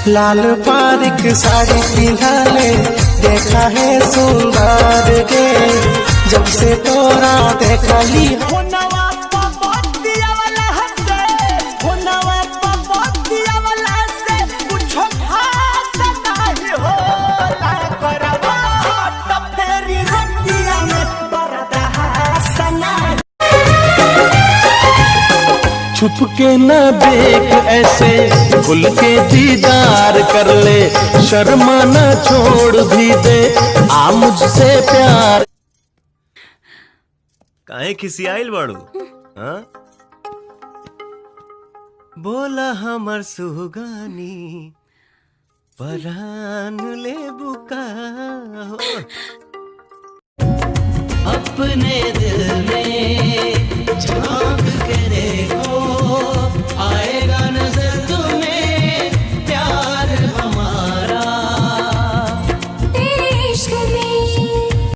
लाल पारिक साड़ी पिन्हाले देखा है सुंदर गे, जब से तोरा देखली छुप के न देख ऐसे, खुल के दीदार कर ले, शर्मा न छोड़ भी दे, आ मुझसे प्यार। काहे खिसियाइल बाड़ू? हाँ? बोला हमर सुगानी परान ले बुका हो। अपने दिल में झांक के देखो, आएगा न